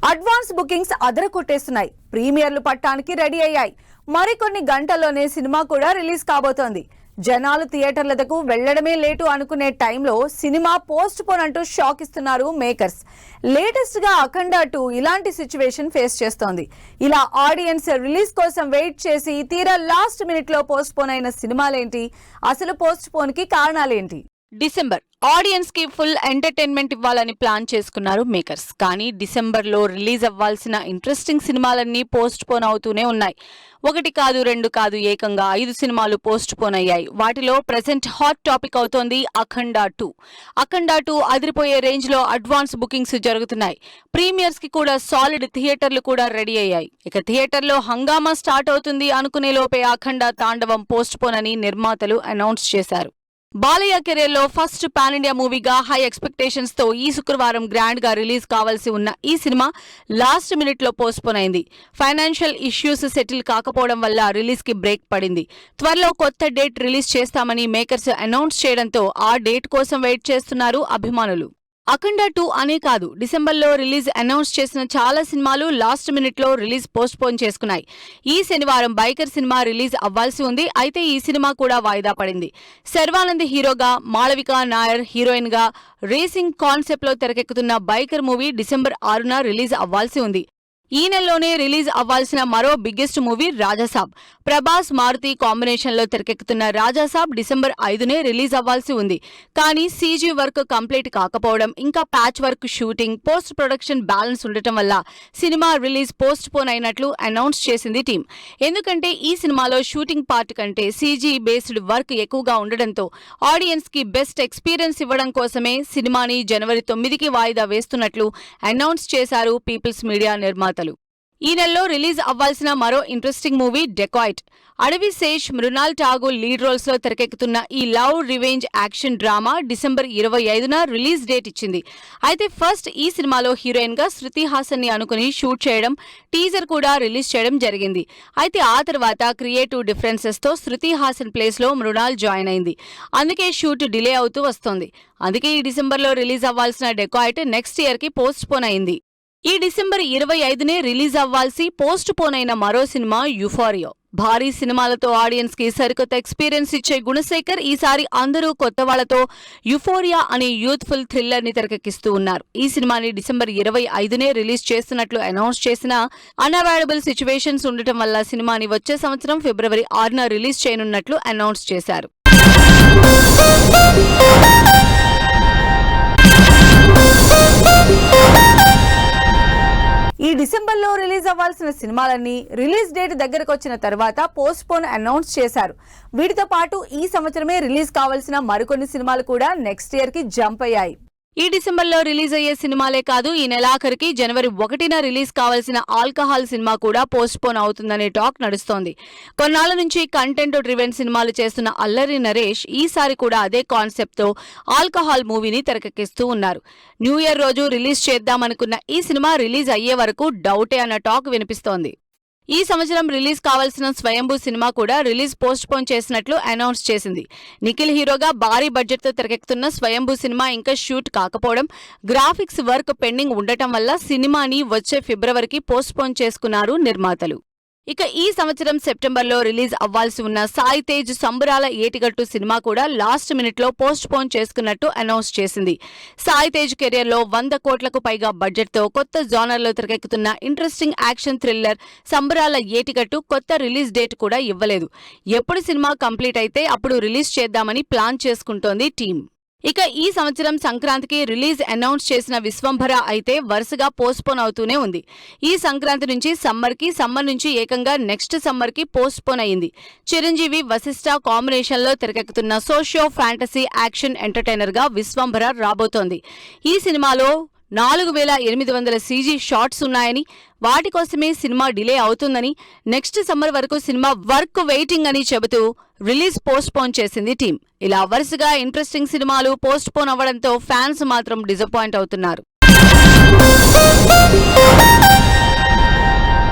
Advance bookings అదరకొట్టేస్తున్నాయి. ప్రీమియర్లు పట్టానికి రెడీ అయ్యాయి. మరికొన్ని గంటల్లోనే సినిమా కూడా రిలీజ్ కాబోతోంది. జనాలు థియేటర్లకు వెళ్లడమే లేటు అనుకునే టైంలో సినిమా పోస్ట్ పోన్ అంటూ షాక్ ఇస్తున్నారు మేకర్స్. లేటెస్ట్ గా అఖండ 2 ఇలాంటి సిచ్యువేషన్ ఫేస్ చేస్తోంది. ఇలా ఆడియన్స్ రిలీజ్ కోసం వెయిట్ చేసి తీరా లాస్ట్ మినిట్ లో పోస్ట్ పోన్ అయిన సినిమాలేంటి, అసలు పోస్ట్ పోన్ కి కారణాలేంటి? డిసెంబర్ ఆడియన్స్ కి ఫుల్ ఎంటర్టైన్మెంట్ ఇవ్వాలని ప్లాన్ చేసుకున్నారు మేకర్స్. కానీ డిసెంబర్ లో రిలీజ్ అవ్వాల్సిన ఇంట్రెస్టింగ్ సినిమాలన్నీ పోస్ట్ పోన్ అవుతూనే ఉన్నాయి. 1 కాదు 2 కాదు, ఏకంగా 5 సినిమాలు పోస్ట్ పోన్ అయ్యాయి. వాటిలో ప్రెసెంట్ హాట్ టాపిక్ అవుతోంది అఖండ 2. అఖండ 2 అదిరిపోయే రేంజ్ లో అడ్వాన్స్ బుకింగ్స్ జరుగుతున్నాయి. ప్రీమియర్స్ కి కూడా సాలిడ్ థియేటర్లు కూడా రెడీ అయ్యాయి. ఇక థియేటర్లో హంగామా స్టార్ట్ అవుతుంది అనుకునే లోపే అఖండ తాండవం పోస్ట్ పోన్ అని నిర్మాతలు అనౌన్స్ చేశారు. బాలయ్య కెరీర్ లో ఫస్ట్ పాన్ ఇండియా మూవీగా హై ఎక్స్పెక్టేషన్స్ తో ఈ శుక్రవారం గ్రాండ్ గా రిలీజ్ కావాల్సి ఉన్న ఈ సినిమా లాస్ట్ మినిట్ లో పోస్ట్ పోన్ అయింది. ఫైనాన్షియల్ ఇష్యూస్ సెటిల్ కాకపోవడం వల్ల రిలీజ్ కి బ్రేక్ పడింది. త్వరలో కొత్త డేట్ రిలీజ్ చేస్తామని మేకర్స్ అనౌన్స్ చేయడంతో ఆ డేట్ కోసం వెయిట్ చేస్తున్నారు అభిమానులు. అఖండ 2 అనే కాదు, డిసెంబర్లో రిలీజ్ అనౌన్స్ చేసిన చాలా సినిమాలు లాస్ట్ మినిట్ లో రిలీజ్ పోస్ట్ పోన్ చేసుకున్నాయి. ఈ శనివారం బైకర్ సినిమా రిలీజ్ అవ్వాల్సి ఉంది. అయితే ఈ సినిమా కూడా వాయిదా పడింది. శర్వానంద్ హీరోగా, మాళవిక నాయర్ హీరోయిన్ గా రేసింగ్ కాన్సెప్ట్ లో తెరకెక్కుతున్న బైకర్ మూవీ డిసెంబర్ 6న రిలీజ్ అవ్వాల్సి ఉంది. ఈ నెలలోనే రిలీజ్ అవ్వాల్సిన మరో biggest movie Rajasaab. Prabhas, Maruthi combination లో తెరకెక్కుతున్న రాజాసాబ్ డిసెంబర్ 5నే రిలీజ్ అవ్వాల్సి ఉంది. కానీ సీజీ వర్క్ కంప్లీట్ కాకపోవడం, ఇంకా patch work shooting, post production balance ఉండటం వల్ల సినిమా రిలీజ్ పోస్ట్ పోన్ అయినట్లు అనౌన్స్ చేసింది టీం. ఎందుకంటే ఈ సినిమాలో షూటింగ్ పార్ట్ కంటే సీజీ బేస్డ్ వర్క్ ఎక్కువగా ఉండడంతో ఆడియన్స్ కి బెస్ట్ ఎక్స్పీరియన్స్ ఇవ్వడం కోసమే సినిమాని జనవరి 9కి వాయిదా వేస్తున్నట్లు అనౌన్స్ చేశారు పీపుల్స్ మీడియా నిర్మాతలు. ఈ నెలలో రిలీజ్ అవ్వాల్సిన మరో interesting movie Dacoit. Adivi Sesh, Mrunal Thakur lead roles లో తెరకెక్కుతున్న ఈ love revenge action drama December 25న రిలీజ్ డేట్ ఇచ్చింది. అయితే ఫస్ట్ ఈ సినిమాలో హీరోయిన్ గా శృతి హాసన్ ని అనుకుని షూట్ చేయడం, టీజర్ కూడా రిలీజ్ చేయడం జరిగింది. అయితే ఆ తర్వాత క్రియేటివ్ డిఫరెన్సెస్ తో శృతి హాసన్ ప్లేస్ లో మృణాల్ జాయిన్ అయింది. అందుకే షూట్ డిలే అవుతూ వస్తోంది. అందుకే ఈ డిసెంబర్లో రిలీజ్ అవ్వాల్సిన డెకాయిట్ నెక్స్ట్ ఇయర్ కి పోస్ట్ పోన్ అయింది. ఈ డిసెంబర్ 25నే రిలీజ్ అవ్వాల్సి పోస్ట్ పోన్ అయిన మరో సినిమా యుఫోరియా. భారీ సినిమాలతో ఆడియన్స్ కి సరికొత్త ఎక్స్పీరియన్స్ ఇచ్చే గుణశేఖర్ ఈసారి అందరూ కొత్త వాళ్లతో యుఫోరియా అనే యూత్ఫుల్ థ్రిల్లర్ ని తెరకెక్కిస్తూ ఉన్నారు. ఈ సినిమాని డిసెంబర్ 25నే రిలీజ్ చేస్తున్నట్లు అనౌన్స్ చేసిన అన్అవాయిడబుల్ సిచ్యువేషన్స్ ఉండటం వల్ల సినిమాని వచ్చే సంవత్సరం ఫిబ్రవరి 6న రిలీజ్ చేయనున్నట్లు అనౌన్స్ చేశారు. ఈ డిసెంబర్లో రిలీజ్ అవ్వాల్సిన సినిమాలన్నీ రిలీజ్ డేట్ దగ్గరకు వచ్చిన తర్వాత పోస్ట్ పోన్ అనౌన్స్ చేశారు. వీటితో పాటు ఈ సంవత్సరమే రిలీజ్ కావాల్సిన మరికొన్ని సినిమాలు కూడా నెక్స్ట్ ఇయర్ కి జంప్ అయ్యాయి. ఈ డిసెంబర్లో రిలీజ్ అయ్యే సినిమాలే కాదు, ఈ నెలాఖరికి జనవరి 1న రిలీజ్ కావాల్సిన ఆల్కహాల్ సినిమా కూడా పోస్ట్ పోన్ అవుతుందనే టాక్ నడుస్తోంది. కొన్నాళ్ల నుంచి కంటెంట్ డ్రివెన్ సినిమాలు చేస్తున్న అల్లరి నరేష్ ఈసారి కూడా అదే కాన్సెప్ట్ తో ఆల్కహాల్ మూవీని తెరకెక్కిస్తూ ఉన్నారు. న్యూ ఇయర్ రోజు రిలీజ్ చేద్దామనుకున్న ఈ సినిమా రిలీజ్ అయ్యే వరకు డౌటే అన్న టాక్ వినిపిస్తోంది. ఈ సంవత్సరం రిలీజ్ కావాల్సిన స్వయంభూ సినిమా కూడా రిలీజ్ పోస్ట్ పోన్ చేసినట్లు అనౌన్స్ చేసింది. నిఖిల్ హీరోగా భారీ బడ్జెట్ తో తెరకెక్కుతున్న స్వయంభూ సినిమా ఇంకా షూట్ కాకపోవడం, గ్రాఫిక్స్ వర్క్ పెండింగ్ ఉండటం వల్ల సినిమాని వచ్చే ఫిబ్రవరికి పోస్ట్ పోన్ చేసుకున్నారు నిర్మాతలు. ఇక ఈ సంవత్సరం సెప్టెంబర్లో రిలీజ్ అవ్వాల్సి ఉన్న సాయి తేజ్ సంబరాల ఏటిగట్టు సినిమా కూడా లాస్ట్ మినిట్ లో పోస్ట్ పోన్ చేసుకున్నట్టు అనౌన్స్ చేసింది. సాయి తేజ్ కెరియర్ లో 100 కోట్లకు పైగా బడ్జెట్ తో కొత్త జానర్ లో తెరకెక్కుతున్న ఇంట్రెస్టింగ్ యాక్షన్ థ్రిల్లర్ సంబరాల ఏటిగట్టు కొత్త రిలీజ్ డేట్ కూడా ఇవ్వలేదు. ఎప్పుడు సినిమా కంప్లీట్ అయితే అప్పుడు రిలీజ్ చేద్దామని ప్లాన్ చేసుకుంటోంది టీం. ఇక ఈ సంవత్సరం సంక్రాంతికి రిలీజ్ అనౌన్స్ చేసిన విశ్వంభర అయితే వరుసగా పోస్ట్ పోన్ అవుతూనే ఉంది. ఈ సంక్రాంతి నుంచి సమ్మర్ నుంచి ఏకంగా నెక్స్ట్ సమ్మర్ కి పోస్ట్ పోన్ అయింది. చిరంజీవి, వశిష్ఠ కాంబినేషన్ లో తెరకెక్కుతున్న సోషియో ఫ్యాంటసీ యాక్షన్ ఎంటర్టైనర్ గా విశ్వంభర రాబోతోంది. ఈ సినిమాలో 4800 సీజీ షాట్స్ ఉన్నాయని, వాటి కోసమే సినిమా డిలే అవుతుందని, నెక్స్ట్ సమ్మర్ వరకు సినిమా వర్క్ వెయిటింగ్ అని చెబుతూ రిలీజ్ పోస్ట్ పోన్ చేసింది టీం. ఇలా వరుసగా ఇంట్రెస్టింగ్ సినిమాలు పోస్ట్ పోన్ అవ్వడంతో ఫ్యాన్స్ మాత్రం డిసప్పాయింట్ అవుతున్నారు.